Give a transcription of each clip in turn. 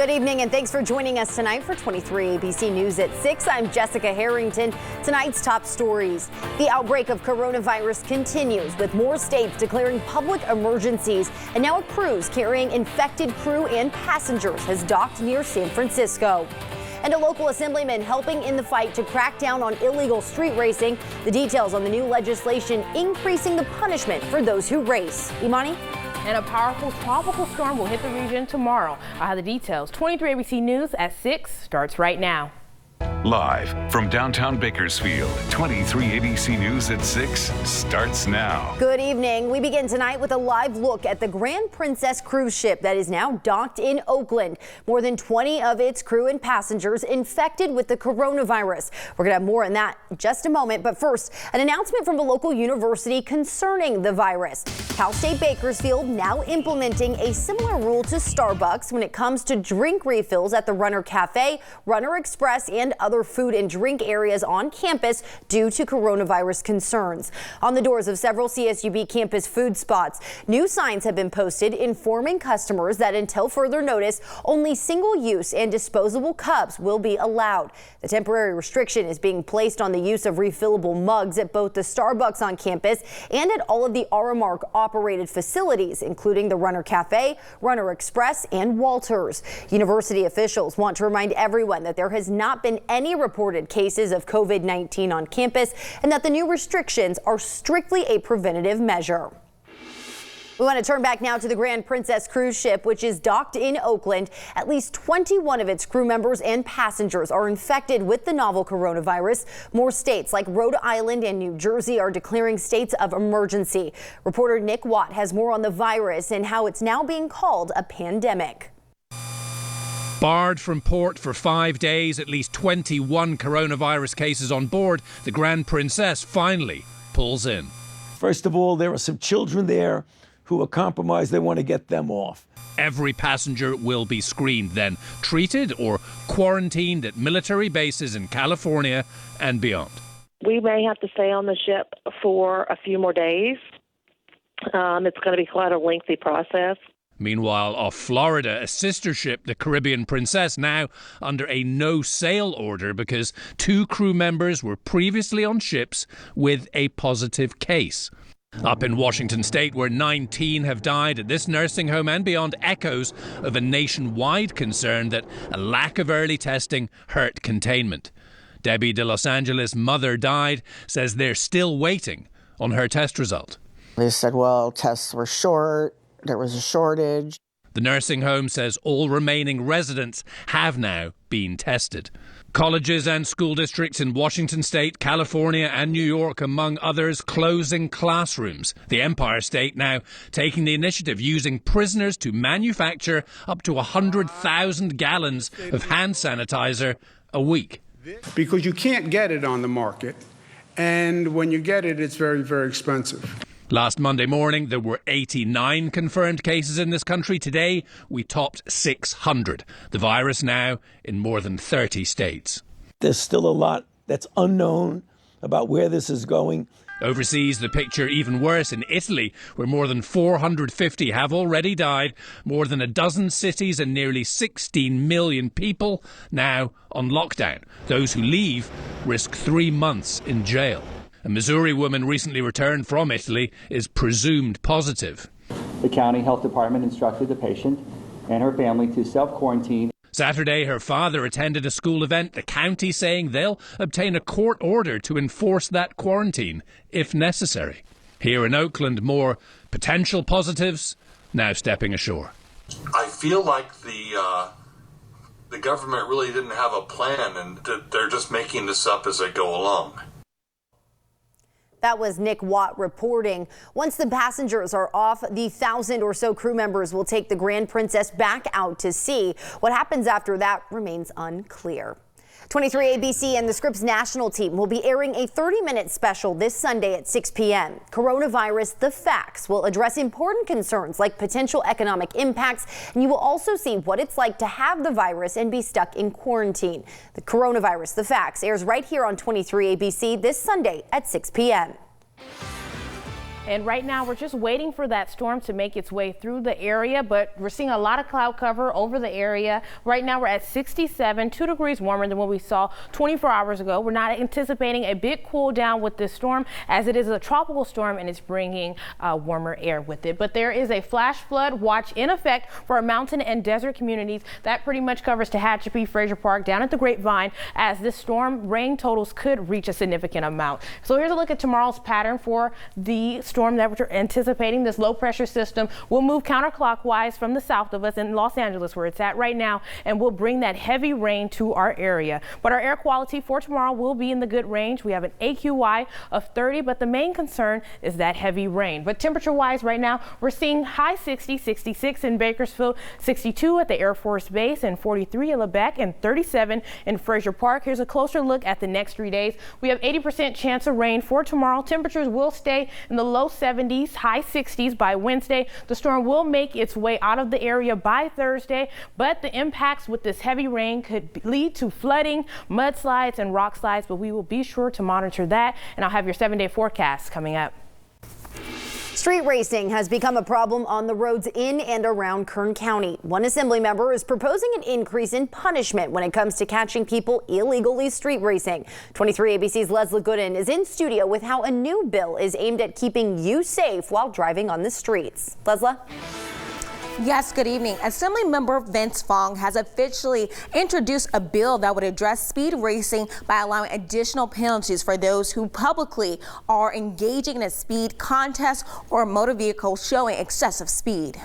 Good evening and thanks for joining us tonight for 23 ABC News at 6. I'm Jessica Harrington. Tonight's top stories. The outbreak of coronavirus continues with more states declaring public emergencies. And now a cruise carrying infected crew and passengers has docked near San Francisco. And a local assemblyman helping in the fight to crack down on illegal street racing. The details on the new legislation increasing the punishment for those who race. Imani? And a powerful tropical storm will hit the region tomorrow. I'll have the details. 23 ABC News at 6 starts right now. Live from downtown Bakersfield, 23 ABC News at 6 starts now. Good evening. We begin tonight with a live look at the Grand Princess cruise ship that is now docked in Oakland. More than 20 of its crew and passengers infected with the coronavirus. We're going to have more on that in just a moment. But first, an announcement from a local university concerning the virus. Cal State Bakersfield now implementing a similar rule to Starbucks when it comes to drink refills at the Runner Cafe, Runner Express, and other food and drink areas on campus due to coronavirus concerns. On the doors of several CSUB campus food spots, new signs have been posted informing customers that until further notice, only single-use and disposable cups will be allowed. The temporary restriction is being placed on the use of refillable mugs at both the Starbucks on campus and at all of the Aramark operated facilities, including the Runner Cafe, Runner Express, and Walters. University officials want to remind everyone that there has not been any reported cases of COVID-19 on campus and that the new restrictions are strictly a preventative measure. We want to turn back now to the Grand Princess cruise ship, which is docked in Oakland. At least 21 of its crew members and passengers are infected with the novel coronavirus. More states like Rhode Island and New Jersey are declaring states of emergency. Reporter Nick Watt has more on the virus and how it's now being called a pandemic. Barred from port for 5 days, at least 21 coronavirus cases on board, the Grand Princess finally pulls in. First of all, there are some children there who are compromised. They want to get them off. Every passenger will be screened, then treated or quarantined at military bases in California and beyond. We may have to stay on the ship for a few more days. It's going to be quite a lengthy process. Meanwhile, off Florida, a sister ship, the Caribbean Princess, now under a no-sail order because 2 crew members were previously on ships with a positive case. Up in Washington state, where 19 have died at this nursing home and beyond, echoes of a nationwide concern that a lack of early testing hurt containment. Debbie, the Los Angeles mother, died, says they're still waiting on her test result. They said, well, tests were short. There was a shortage. The nursing home says all remaining residents have now been tested. Colleges and school districts in Washington state, California and New York, among others, closing classrooms. The Empire State now taking the initiative, using prisoners to manufacture up to 100,000 gallons of hand sanitizer a week. Because you can't get it on the market, and when you get it, it's very, very expensive. Last Monday morning, there were 89 confirmed cases in this country. Today, we topped 600. The virus now in more than 30 states. There's still a lot that's unknown about where this is going. Overseas, the picture even worse. In Italy, where more than 450 have already died, more than a dozen cities and nearly 16 million people now on lockdown. Those who leave risk 3 months in jail. A Missouri woman recently returned from Italy is presumed positive. The county health department instructed the patient and her family to self-quarantine. Saturday, her father attended a school event, the county saying they'll obtain a court order to enforce that quarantine if necessary. Here in Oakland, more potential positives now stepping ashore. I feel like the government really didn't have a plan and they're just making this up as they go along. That was Nick Watt reporting. Once the passengers are off, the 1,000 or so crew members will take the Grand Princess back out to sea. What happens after that remains unclear. 23 ABC and the Scripps national team will be airing a 30-minute special this Sunday at 6 p.m. Coronavirus, The Facts will address important concerns like potential economic impacts, and you will also see what it's like to have the virus and be stuck in quarantine. The Coronavirus, The Facts airs right here on 23 ABC this Sunday at 6 p.m. And right now we're just waiting for that storm to make its way through the area, but we're seeing a lot of cloud cover over the area. Right now we're at 67, 2 degrees warmer than what we saw 24 hours ago. We're not anticipating a big cool down with this storm, as it is a tropical storm and it's bringing warmer air with it. But there is a flash flood watch in effect for our mountain and desert communities. That pretty much covers Tehachapi, Fraser Park, down at the Grapevine, as this storm rain totals could reach a significant amount. So here's a look at tomorrow's pattern for the storm that we're anticipating. This low pressure system will move counterclockwise from the south of us in Los Angeles, where it's at right now, and will bring that heavy rain to our area. But our air quality for tomorrow will be in the good range. We have an AQI of 30, but the main concern is that heavy rain. But temperature wise right now, we're seeing high 60, 66 in Bakersfield, 62 at the Air Force Base, and 43 in Lebec, and 37 in Fraser Park. Here's a closer look at the next 3 days. We have 80% chance of rain for tomorrow. Temperatures will stay in the low 70s, high 60s by Wednesday. The storm will make its way out of the area by Thursday, but the impacts with this heavy rain could lead to flooding, mudslides, and rock slides, but we will be sure to monitor that, and I'll have your 7-day forecast coming up. Street racing has become a problem on the roads in and around Kern County. One assembly member is proposing an increase in punishment when it comes to catching people illegally street racing. 23 ABC's Leslie Gooden is in studio with how a new bill is aimed at keeping you safe while driving on the streets. Leslie? Yes, good evening. Assemblymember Vince Fong has officially introduced a bill that would address speed racing by allowing additional penalties for those who publicly are engaging in a speed contest or a motor vehicle showing excessive speed.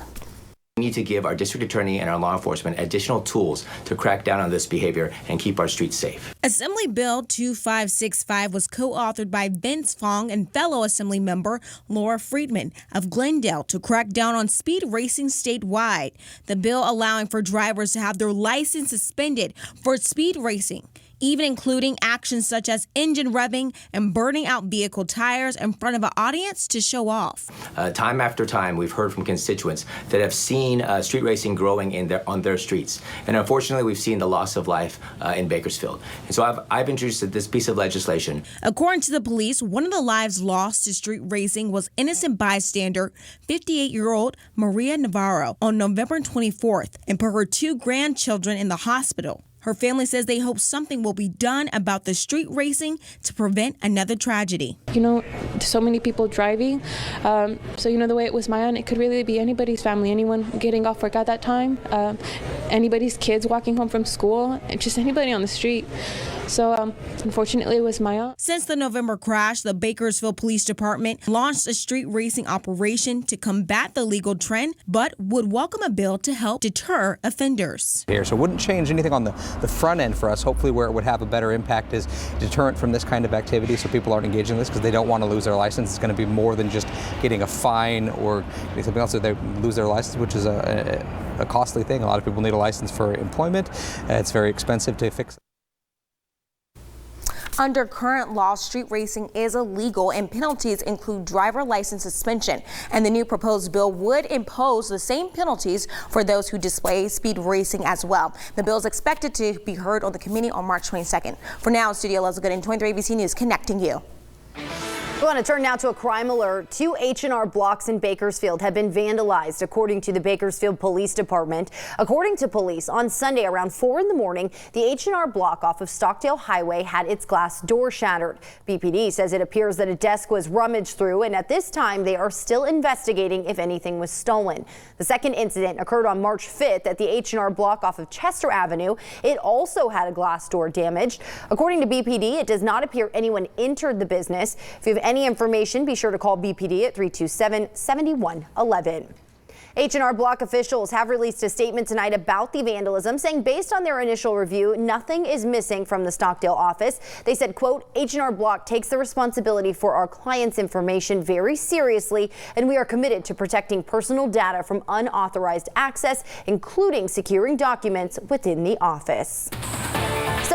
We need to give our district attorney and our law enforcement additional tools to crack down on this behavior and keep our streets safe. Assembly Bill 2565 was co-authored by Vince Fong and fellow Assembly member Laura Friedman of Glendale to crack down on speed racing statewide. The bill allowing for drivers to have their license suspended for speed racing, even including actions such as engine revving and burning out vehicle tires in front of an audience to show off. Time after time, we've heard from constituents that have seen street racing growing on their streets. And unfortunately, we've seen the loss of life in Bakersfield. And so I've introduced this piece of legislation. According to the police, one of the lives lost to street racing was innocent bystander, 58-year-old Maria Navarro, on November 24th, and put her 2 grandchildren in the hospital. Her family says they hope something will be done about the street racing to prevent another tragedy. You know, so many people driving. So, you know, the way it was my own, it could really be anybody's family, anyone getting off work at that time, anybody's kids walking home from school, just anybody on the street. So, unfortunately, it was my own. Since the November crash, the Bakersfield Police Department launched a street racing operation to combat the legal trend, but would welcome a bill to help deter offenders. So it wouldn't change anything on the front end for us. Hopefully where it would have a better impact is deterrent from this kind of activity, so people aren't engaging in this because they don't want to lose their license. It's going to be more than just getting a fine or something else. So they lose their license, which is a costly thing. A lot of people need a license for employment. It's very expensive to fix. Under current law, street racing is illegal and penalties include driver license suspension. And the new proposed bill would impose the same penalties for those who display speed racing as well. The bill is expected to be heard on the committee on March 22nd. For now, in studio, Leslie Gooden, 23 ABC News, connecting you. We want to turn now to a crime alert. 2 H&R blocks in Bakersfield have been vandalized, according to the Bakersfield Police Department. According to police, on Sunday around 4 in the morning, the H&R block off of Stockdale Highway had its glass door shattered. BPD says it appears that a desk was rummaged through, and at this time they are still investigating if anything was stolen. The second incident occurred on March 5th at the H&R block off of Chester Avenue. It also had a glass door damaged. According to BPD, it does not appear anyone entered the business. If you have any information, be sure to call BPD at 327-7111. H&R Block officials have released a statement tonight about the vandalism, saying based on their initial review, nothing is missing from the Stockdale office. They said, quote, H&R Block takes the responsibility for our clients' information very seriously, and we are committed to protecting personal data from unauthorized access, including securing documents within the office.